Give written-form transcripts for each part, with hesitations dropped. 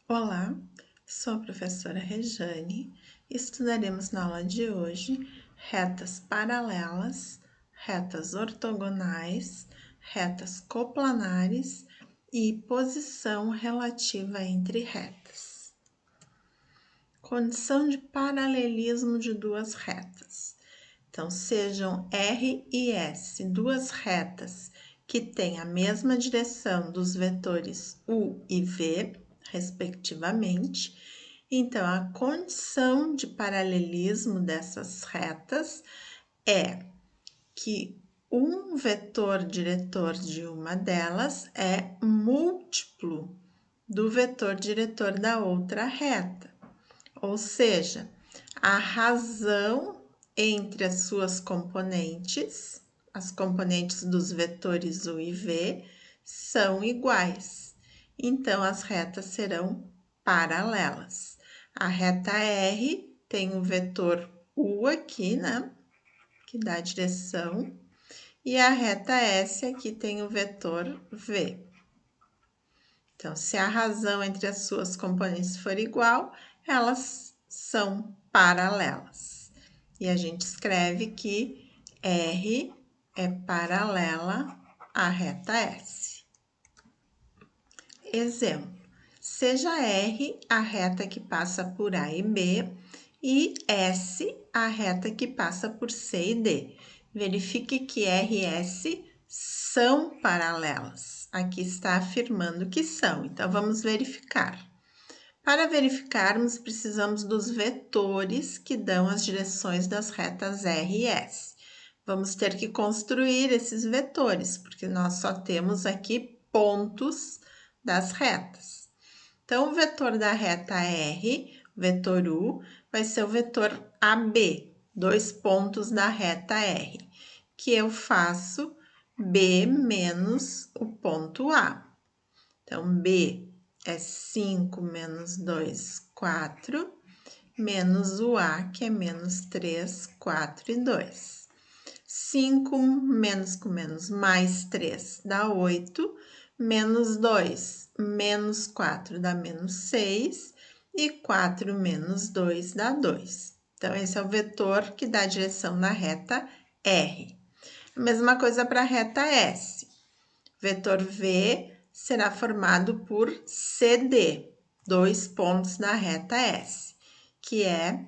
Olá, sou a professora Rejane e estudaremos na aula de hoje retas paralelas, retas ortogonais, retas coplanares e posição relativa entre retas. Condição de paralelismo de duas retas. Então, sejam R e S duas retas que têm a mesma direção dos vetores U e V, respectivamente. Então, a condição de paralelismo dessas retas é que um vetor diretor de uma delas é múltiplo do vetor diretor da outra reta. Ou seja, a razão entre as suas componentes, as componentes dos vetores U e V, são iguais. Então, as retas serão paralelas. A reta R tem o vetor U aqui, né? Que dá a direção. E a reta S aqui tem o vetor V. Então, se a razão entre as suas componentes for igual, elas são paralelas. E a gente escreve que R é paralela à reta S. Exemplo: seja R a reta que passa por A e B e S a reta que passa por C e D. Verifique que R e S são paralelas. Aqui está afirmando que são, então vamos verificar. Para verificarmos, precisamos dos vetores que dão as direções das retas R e S. Vamos ter que construir esses vetores, porque nós só temos aqui pontos das retas. Então, o vetor da reta R, o vetor U, vai ser o vetor AB, dois pontos da reta R, que eu faço B menos o ponto A. Então, B é 5 menos 2, 4, menos o A, que é menos 3, 4 e 2. 5 menos com menos mais 3 dá 8, menos 2 menos 4 dá menos 6 e 4 menos 2 dá 2. Então, esse é o vetor que dá a direção na reta R. A mesma coisa para a reta S. Vetor V será formado por CD, dois pontos na reta S, que é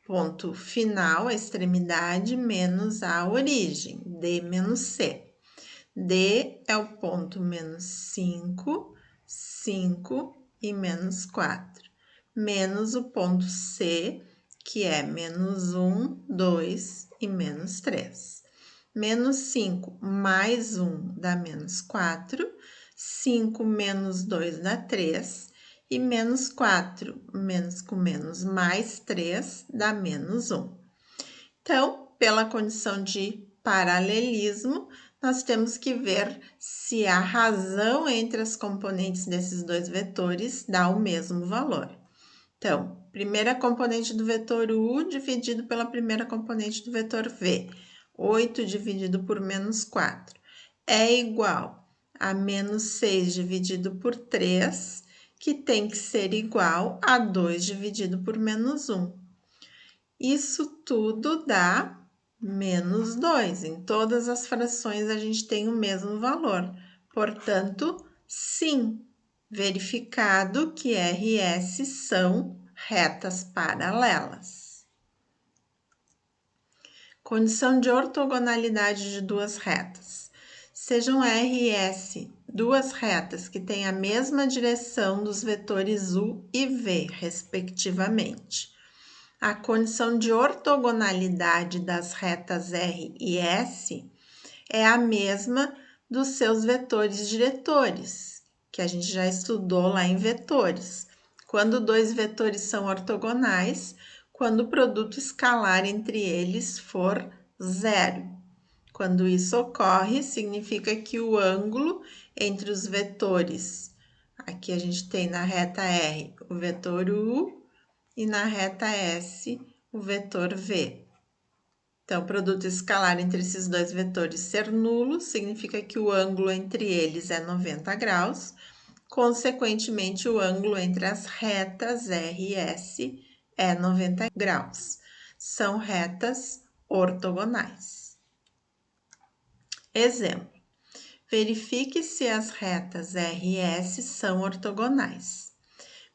ponto final, a extremidade, menos a origem, D menos C. D é o ponto menos 5, 5 e menos 4, menos o ponto C, que é menos 1, 2 e menos 3. Menos 5 mais 1 dá menos 4, 5 menos 2 dá 3, e menos 4 menos com menos mais 3 dá menos 1. Então, pela condição de paralelismo, nós temos que ver se a razão entre as componentes desses dois vetores dá o mesmo valor. Então, primeira componente do vetor U dividido pela primeira componente do vetor V. 8 dividido por menos 4 é igual a menos 6 dividido por 3, que tem que ser igual a 2 dividido por menos 1. Isso tudo dá menos 2. Em todas as frações a gente tem o mesmo valor. Portanto, sim, verificado que R e S são retas paralelas. Condição de ortogonalidade de duas retas. Sejam R e S duas retas que têm a mesma direção dos vetores U e V, respectivamente. A condição de ortogonalidade das retas R e S é a mesma dos seus vetores diretores, que a gente já estudou lá em vetores. Quando dois vetores são ortogonais, quando o produto escalar entre eles for zero. Quando isso ocorre, significa que o ângulo entre os vetores, aqui a gente tem na reta R o vetor U e na reta S o vetor V. Então, o produto escalar entre esses dois vetores ser nulo significa que o ângulo entre eles é 90 graus. consequentemente, o ângulo entre as retas R e S é 90 graus. São retas ortogonais. Exemplo. Verifique se as retas R e S são ortogonais.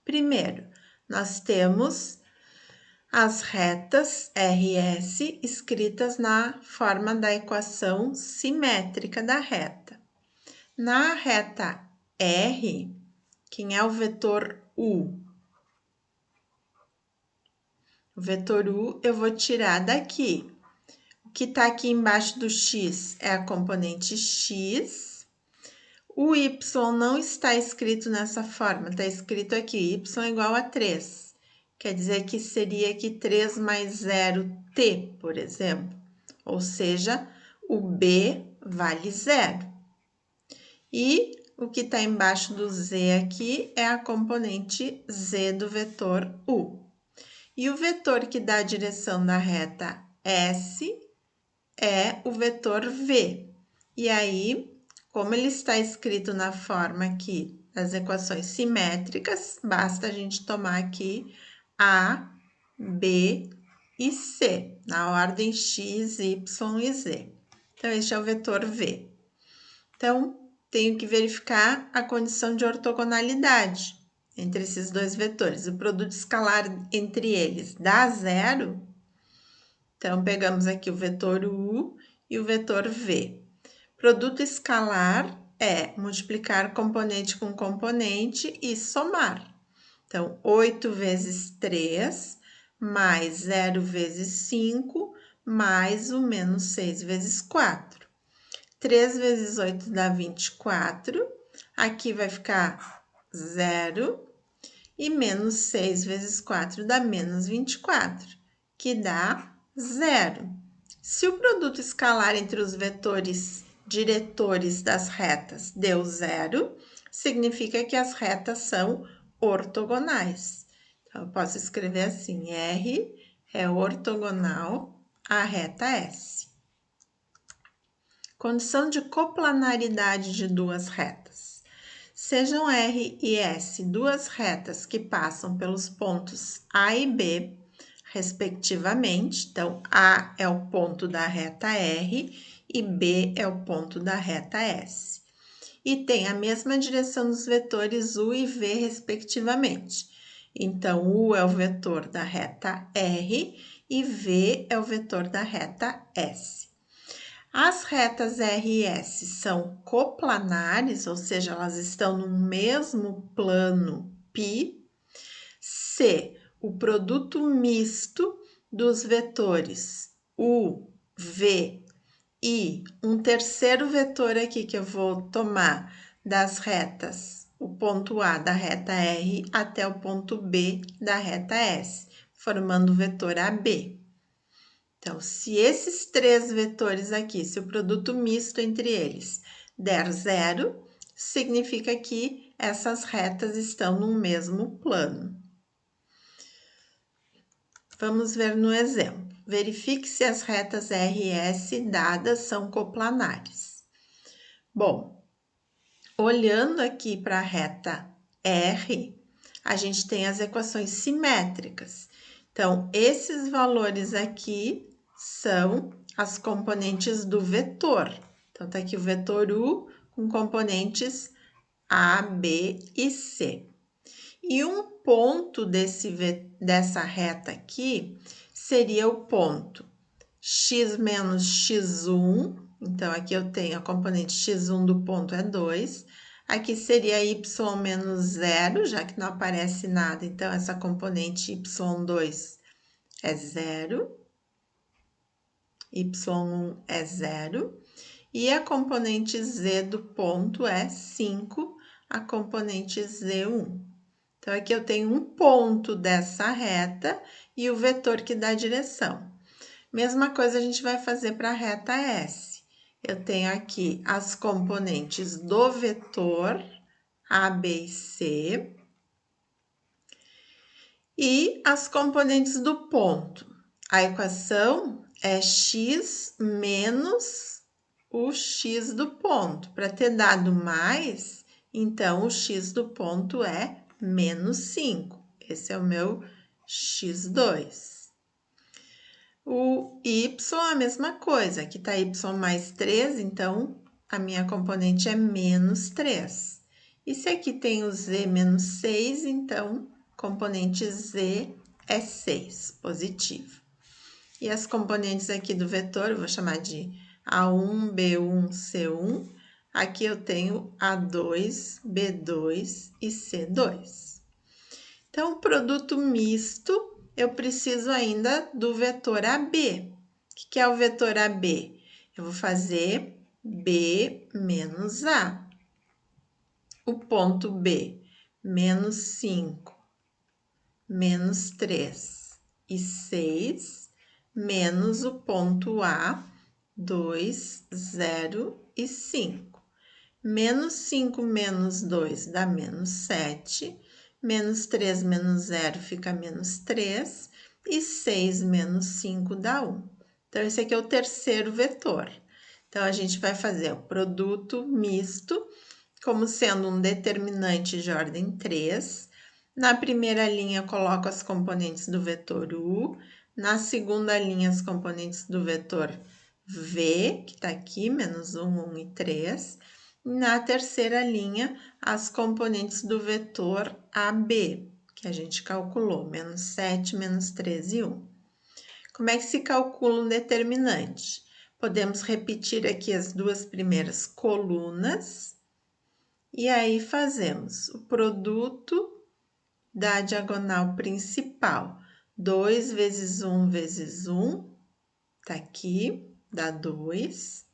Primeiro, nós temos as retas R e S escritas na forma da equação simétrica da reta. Na reta R, quem é o vetor U? O vetor U eu vou tirar daqui. O que está aqui embaixo do X é a componente X. O Y não está escrito nessa forma, está escrito aqui, Y é igual a 3. Quer dizer que seria aqui 3 mais 0t, por exemplo. Ou seja, o B vale 0. E o que está embaixo do Z aqui é a componente Z do vetor U. E o vetor que dá a direção da reta S é o vetor V. E aí, como ele está escrito na forma aqui das equações simétricas, basta a gente tomar aqui A, B e C, na ordem X, Y e Z. Então, este é o vetor V. Então, tenho que verificar a condição de ortogonalidade entre esses dois vetores. O produto escalar entre eles dá 0. Então, pegamos aqui o vetor U e o vetor V. Produto escalar é multiplicar componente com componente e somar. Então, 8 vezes 3, mais 0 vezes 5, mais o menos 6 vezes 4. 3 vezes 8 dá 24. Aqui vai ficar 0. E menos 6 vezes 4 dá menos 24, que dá 0. Se o produto escalar entre os vetores diretores das retas deu 0, significa que as retas são ortogonais. Então, eu posso escrever assim, R é ortogonal à reta S. Condição de coplanaridade de duas retas. Sejam R e S duas retas que passam pelos pontos A e B, respectivamente. Então, A é o ponto da reta R e B é o ponto da reta S. E tem a mesma direção dos vetores U e V, respectivamente. Então, U é o vetor da reta R e V é o vetor da reta S. As retas R e S são coplanares, ou seja, elas estão no mesmo plano π, se o produto misto dos vetores U, V e um terceiro vetor aqui que eu vou tomar das retas, o ponto A da reta R até o ponto B da reta S, formando o vetor AB. Então, se esses três vetores aqui, se o produto misto entre eles der 0, significa que essas retas estão no mesmo plano. Vamos ver no exemplo. Verifique se as retas R e S dadas são coplanares. Bom, olhando aqui para a reta R, a gente tem as equações simétricas. Então, esses valores aqui são as componentes do vetor. Então, tá aqui o vetor U com componentes A, B e C. E um ponto dessa reta aqui seria o ponto x menos x1. Então, aqui eu tenho a componente x1 do ponto é 2. Aqui seria y menos 0, já que não aparece nada. Então, essa componente y2 é 0. y1 é 0. E a componente z do ponto é 5, a componente z1. Então, aqui eu tenho um ponto dessa reta e o vetor que dá a direção. Mesma coisa a gente vai fazer para a reta S. Eu tenho aqui as componentes do vetor A, B e C e as componentes do ponto. A equação é x menos o x do ponto. Para ter dado mais, Então, o x do ponto é menos 5. Esse é o meu x2. O y é a mesma coisa. Aqui está y mais 3, então a minha componente é menos 3. E se aqui tem o z menos 6, então componente z é 6, positivo. E as componentes aqui do vetor, eu vou chamar de A1, B1, C1. Aqui eu tenho A2, B2 e C2. Então, o produto misto, eu preciso ainda do vetor AB. O que é o vetor AB? Eu vou fazer B menos A. O ponto B, menos 5, menos 3 e 6, menos o ponto A, 2, 0 e 5. Menos 5 menos 2 dá menos 7. Menos 3 menos 0 fica menos 3. E 6 menos 5 dá 1. Então, esse aqui é o terceiro vetor. Então, a gente vai fazer o produto misto como sendo um determinante de ordem 3. Na primeira linha, eu coloco as componentes do vetor U. Na segunda linha, as componentes do vetor V, que está aqui, menos 1, 1 e 3. Na terceira linha, as componentes do vetor AB, que a gente calculou, menos 7, menos 3 e 1. Como é que se calcula um determinante? Podemos repetir aqui as duas primeiras colunas, e aí fazemos o produto da diagonal principal. 2 vezes 1 vezes 1, tá aqui, dá 2,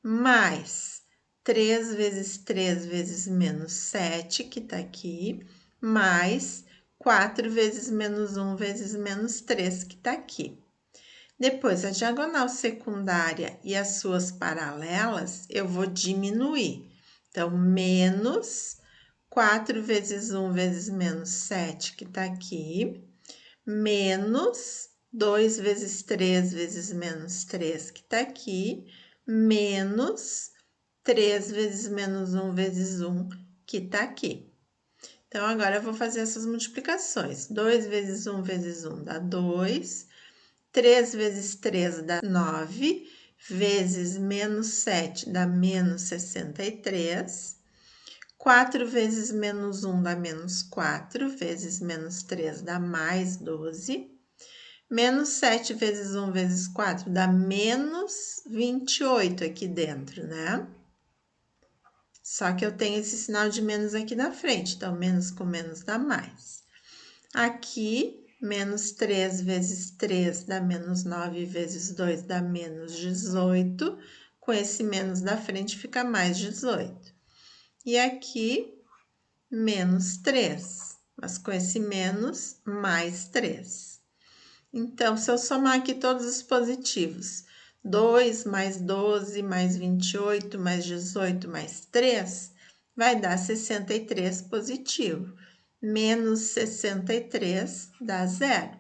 mais 3 vezes 3 vezes menos 7, que tá aqui, mais 4 vezes menos 1 vezes menos 3, que tá aqui. Depois, a diagonal secundária e as suas paralelas, eu vou diminuir. Então, menos 4 vezes 1 vezes menos 7, que tá aqui, menos 2 vezes 3 vezes menos 3, que tá aqui, menos 3 vezes menos 1 vezes 1, que tá aqui. Então, agora eu vou fazer essas multiplicações. 2 vezes 1 vezes 1 dá 2, 3 vezes 3 dá 9, vezes menos 7 dá menos 63, 4 vezes menos 1 dá menos 4, vezes menos 3 dá mais 12, menos 7 vezes 1 vezes 4 dá menos 28 aqui dentro, né? Só que eu tenho esse sinal de menos aqui na frente, então menos com menos dá mais. Aqui, menos 3 vezes 3 dá menos 9, vezes 2 dá menos 18. Com esse menos da frente fica mais 18. E aqui, menos 3, mas com esse menos, mais 3. Então, se eu somar aqui todos os positivos, 2 mais 12 mais 28 mais 18 mais 3, vai dar 63 positivo. Menos 63 dá 0.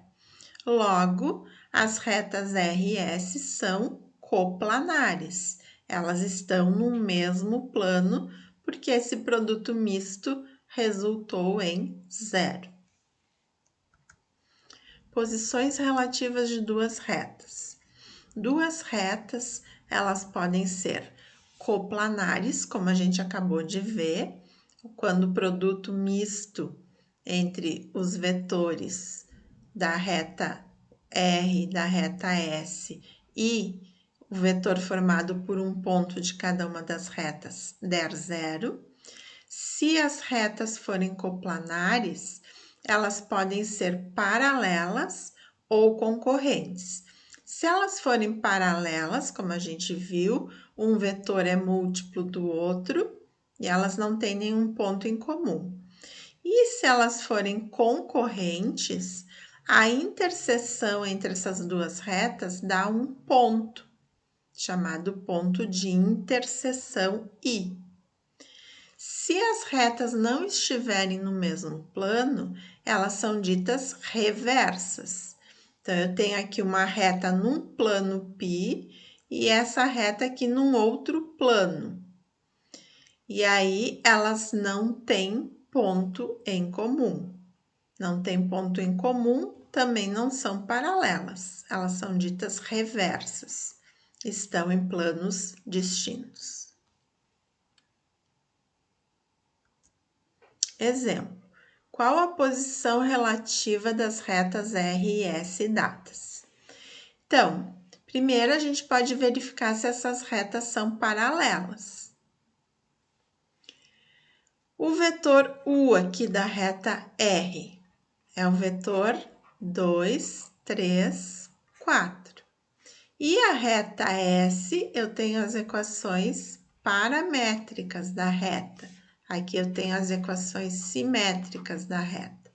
Logo, as retas R e S são coplanares. Elas estão no mesmo plano, porque esse produto misto resultou em 0. Posições relativas de duas retas. Duas retas, elas podem ser coplanares, como a gente acabou de ver, quando o produto misto entre os vetores da reta R e da reta S e o vetor formado por um ponto de cada uma das retas der 0. Se as retas forem coplanares, elas podem ser paralelas ou concorrentes. Se elas forem paralelas, como a gente viu, um vetor é múltiplo do outro e elas não têm nenhum ponto em comum. E se elas forem concorrentes, a interseção entre essas duas retas dá um ponto, chamado ponto de interseção I. Se as retas não estiverem no mesmo plano, elas são ditas reversas. Então, eu tenho aqui uma reta num plano π e essa reta aqui num outro plano. E aí, elas não têm ponto em comum. Não tem ponto em comum, também não são paralelas. Elas são ditas reversas. Estão em planos distintos. Exemplo. Qual a posição relativa das retas R e S dadas? Então, primeiro a gente pode verificar se essas retas são paralelas. O vetor U aqui da reta R é o vetor 2, 3, 4. E a reta S, eu tenho as equações paramétricas da reta. Aqui eu tenho as equações simétricas da reta.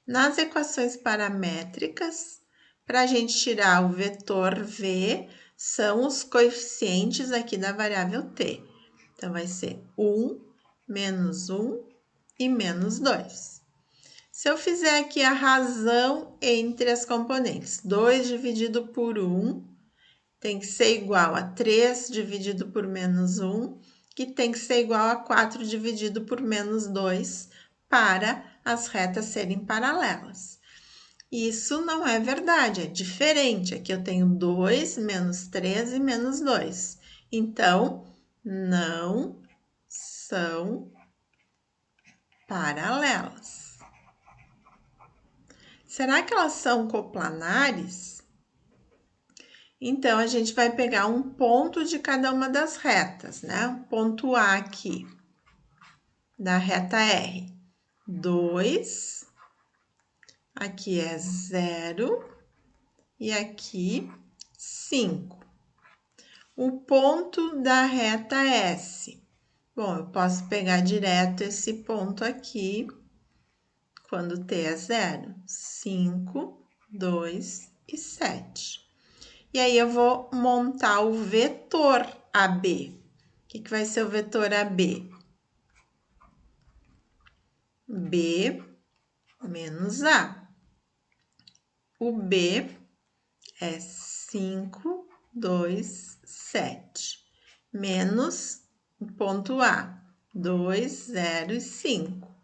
Nas equações paramétricas, para a gente tirar o vetor V, são os coeficientes aqui da variável t. Então, vai ser 1, menos 1 e menos 2. Se eu fizer aqui a razão entre as componentes, 2 dividido por 1 tem que ser igual a 3 dividido por menos 1, que tem que ser igual a 4 dividido por menos 2, para as retas serem paralelas. Isso não é verdade, é diferente. Aqui eu tenho 2, menos 3 e menos 2. Então, não são paralelas. Será que elas são coplanares? Então, a gente vai pegar um ponto de cada uma das retas, né? O ponto A aqui, da reta R. 2, aqui é 0 e aqui 5. O ponto da reta S. Bom, eu posso pegar direto esse ponto aqui, quando t é 0. 5, 2 e 7. E aí, eu vou montar o vetor AB. O que vai ser o vetor AB? B menos A. O B é 5, 2, 7. Menos o ponto A, 2, 0 e 5.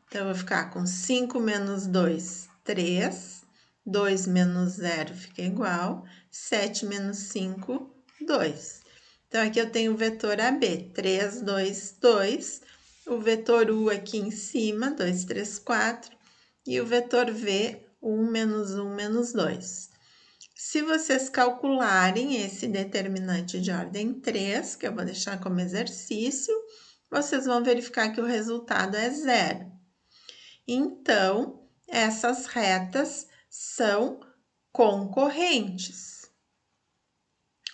Então, eu vou ficar com 5 menos 2, 3. 2 menos 0 fica igual. 7 menos 5, 2. Então, aqui eu tenho o vetor AB, 3, 2, 2. O vetor U aqui em cima, 2, 3, 4. E o vetor V, 1, menos 1, menos 2. Se vocês calcularem esse determinante de ordem 3, que eu vou deixar como exercício, vocês vão verificar que o resultado é 0. Então, essas retas são concorrentes.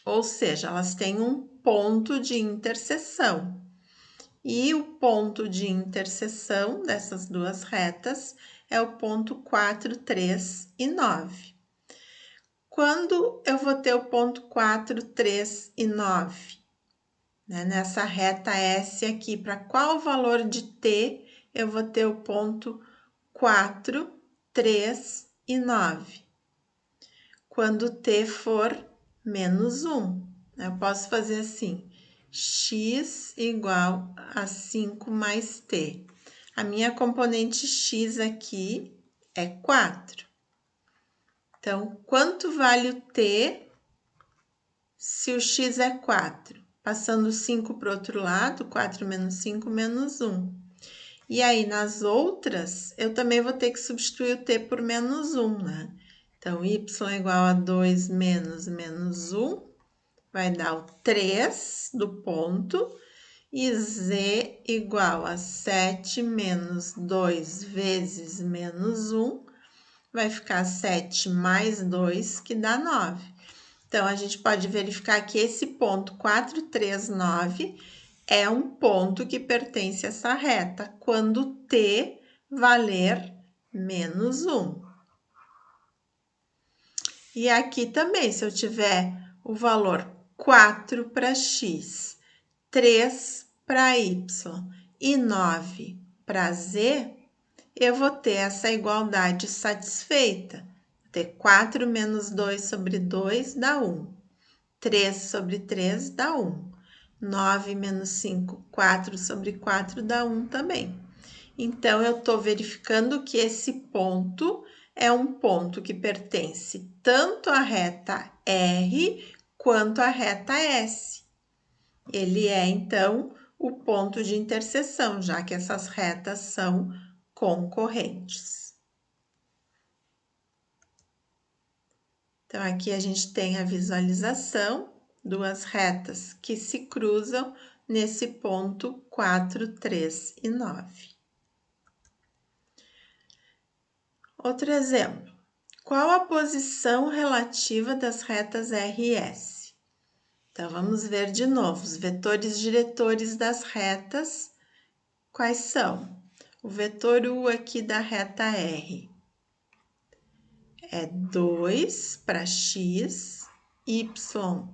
Ou seja, elas têm um ponto de interseção. E o ponto de interseção dessas duas retas é o ponto 4, 3 e 9. Quando eu vou ter o ponto 4, 3 e 9? Nessa reta S aqui, para qual valor de t eu vou ter o ponto 4, 3 e 9? Quando t for menos 1. Eu posso fazer assim, x igual a 5 mais t. A minha componente x aqui é 4. Então, quanto vale o t se o x é 4? Passando 5 para o outro lado, 4 menos 5, menos 1. E aí, nas outras, eu também vou ter que substituir o t por menos 1, né? Então, y igual a 2 menos menos 1, vai dar o 3 do ponto, e z igual a 7 menos 2 vezes menos 1, vai ficar 7 mais 2, que dá 9. Então, a gente pode verificar que esse ponto 4, 3, 9 é um ponto que pertence a essa reta, quando t valer menos 1. E aqui também, se eu tiver o valor 4 para x, 3 para y e 9 para z, eu vou ter essa igualdade satisfeita. Vou ter 4 menos 2 sobre 2 dá 1. 3 sobre 3 dá 1. 9 menos 5, 4 sobre 4 dá 1 também. Então, eu estou verificando que esse ponto é um ponto que pertence tanto à reta R quanto à reta S. Ele é, então, o ponto de interseção, já que essas retas são concorrentes. Então, aqui a gente tem a visualização, duas retas que se cruzam nesse ponto 4, 3 e 9. Outro exemplo. Qual a posição relativa das retas R e S? Então, vamos ver de novo os vetores diretores das retas. Quais são? O vetor U aqui da reta R é 2 para x, y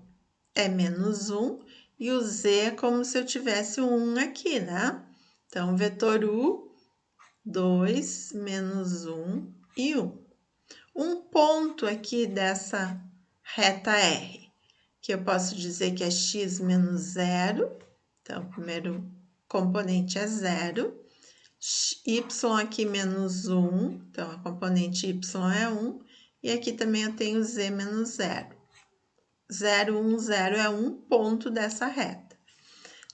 é menos 1 e o z é como se eu tivesse um 1 aqui, né? Então, vetor U, 2 menos 1 e 1. Um ponto aqui dessa reta R, que eu posso dizer que é x menos 0, então o primeiro componente é 0, y aqui menos 1, então a componente y é 1, e aqui também eu tenho z menos 0. 0, 1, 0 é um ponto dessa reta.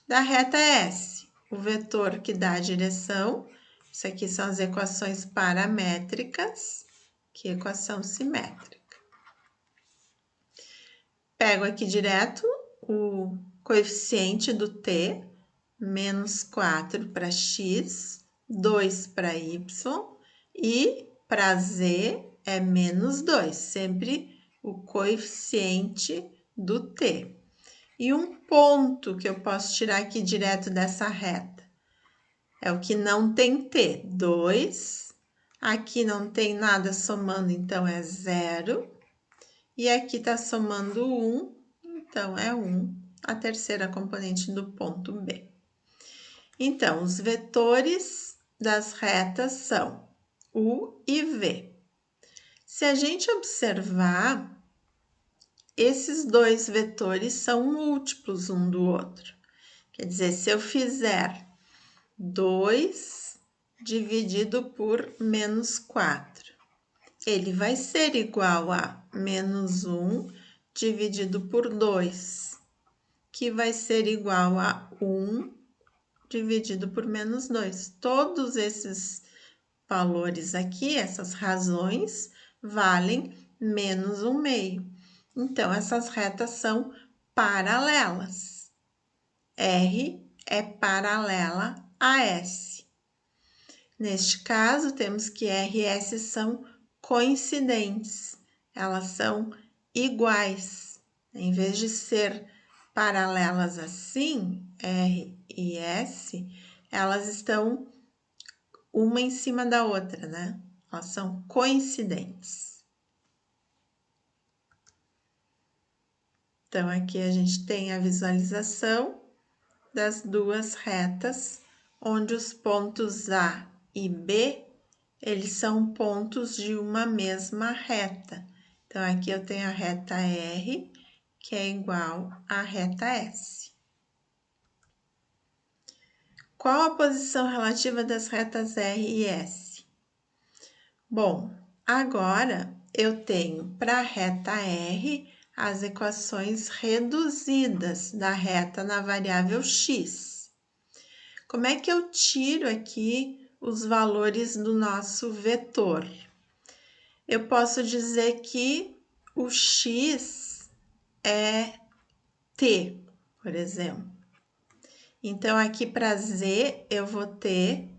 Da reta S, o vetor que dá a direção, isso aqui são as equações paramétricas, que equação simétrica. Pego aqui direto o coeficiente do t, menos 4 para x, 2 para y e para z é menos 2, sempre o coeficiente do t. E um ponto que eu posso tirar aqui direto dessa reta é o que não tem t, 2. Aqui não tem nada somando, então é 0. E aqui está somando 1, então é 1, a terceira componente do ponto B. Então, os vetores das retas são U e V. Se a gente observar, esses dois vetores são múltiplos um do outro. Quer dizer, se eu fizer 2 dividido por menos 4, ele vai ser igual a menos 1 dividido por 2, que vai ser igual a 1 dividido por menos 2. Todos esses valores aqui, essas razões, valem menos 1/2. Então, essas retas são paralelas. R é paralela a S. Neste caso, temos que R e S são coincidentes, elas são iguais. Em vez de ser paralelas assim, R e S, elas estão uma em cima da outra, né? Elas são coincidentes. Então, aqui a gente tem a visualização das duas retas, onde os pontos A e B, eles são pontos de uma mesma reta. Então, aqui eu tenho a reta R, que é igual à reta S. Qual a posição relativa das retas R e S? Bom, agora eu tenho para a reta R as equações reduzidas da reta na variável x. Como é que eu tiro aqui os valores do nosso vetor? Eu posso dizer que o x é t, por exemplo. Então, aqui para z, eu vou ter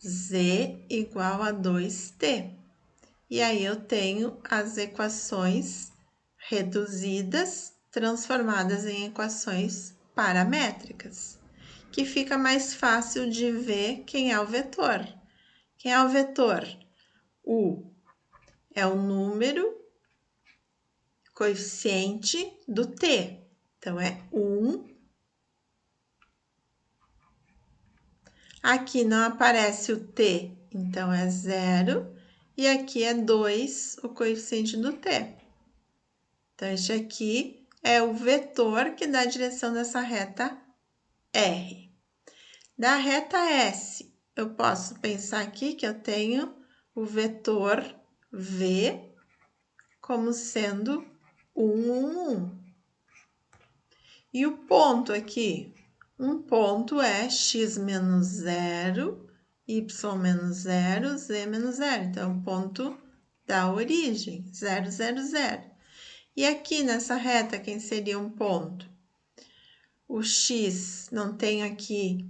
z igual a 2t. E aí, eu tenho as equações reduzidas transformadas em equações paramétricas, que fica mais fácil de ver quem é o vetor. Quem é o vetor? U é o número coeficiente do t. Então, é 1. Aqui não aparece o t, então é 0. E aqui é 2, o coeficiente do t. Então, este aqui é o vetor que dá a direção dessa reta R. Da reta S, eu posso pensar aqui que eu tenho o vetor V como sendo 1, 1. E o ponto aqui? Um ponto é x menos 0, y menos 0, z menos 0. Então, o ponto da origem, 0, 0, 0. E aqui nessa reta, quem seria um ponto? O x não tem aqui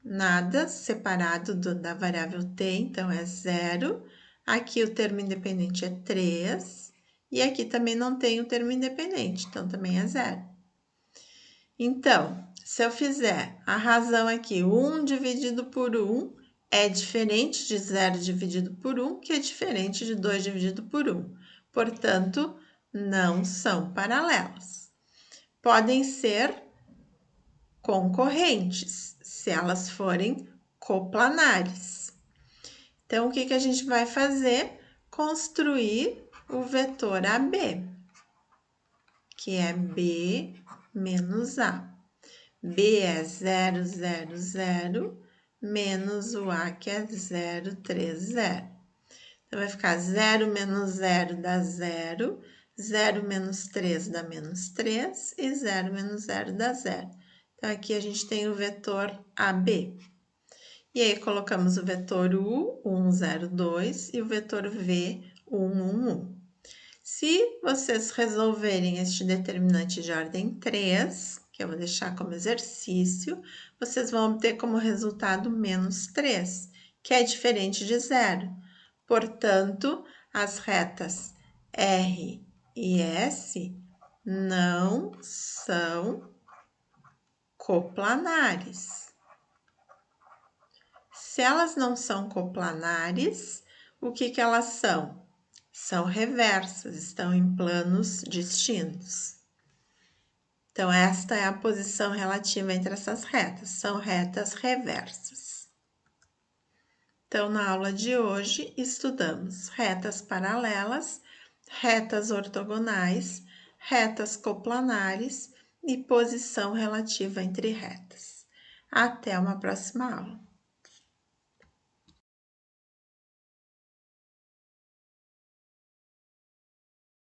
nada separado da variável t, então é 0. Aqui o termo independente é 3. E aqui também não tem o termo independente, então também é 0. Então, se eu fizer a razão aqui, 1 dividido por 1 é diferente de 0 dividido por 1, que é diferente de 2 dividido por 1. Portanto, não são paralelas. Podem ser concorrentes, se elas forem coplanares. Então, o que a gente vai fazer? Construir o vetor AB, que é B menos A. B é 0, 0, 0, menos o A, que é 0, 3, 0. Então, vai ficar 0 menos 0 dá 0, 0 menos 3 dá menos 3 e 0 menos 0 dá 0. Então, aqui a gente tem o vetor AB. E aí, colocamos o vetor U, 1, 0, 2, e o vetor V, 1, 1, 1. Se vocês resolverem este determinante de ordem 3, que eu vou deixar como exercício, vocês vão obter como resultado menos 3, que é diferente de 0. Portanto, as retas R e S não são coplanares. Se elas não são coplanares, o que elas são? São reversas, estão em planos distintos. Então, esta é a posição relativa entre essas retas, são retas reversas. Então, na aula de hoje, estudamos retas paralelas, retas ortogonais, retas coplanares e posição relativa entre retas. Até uma próxima aula.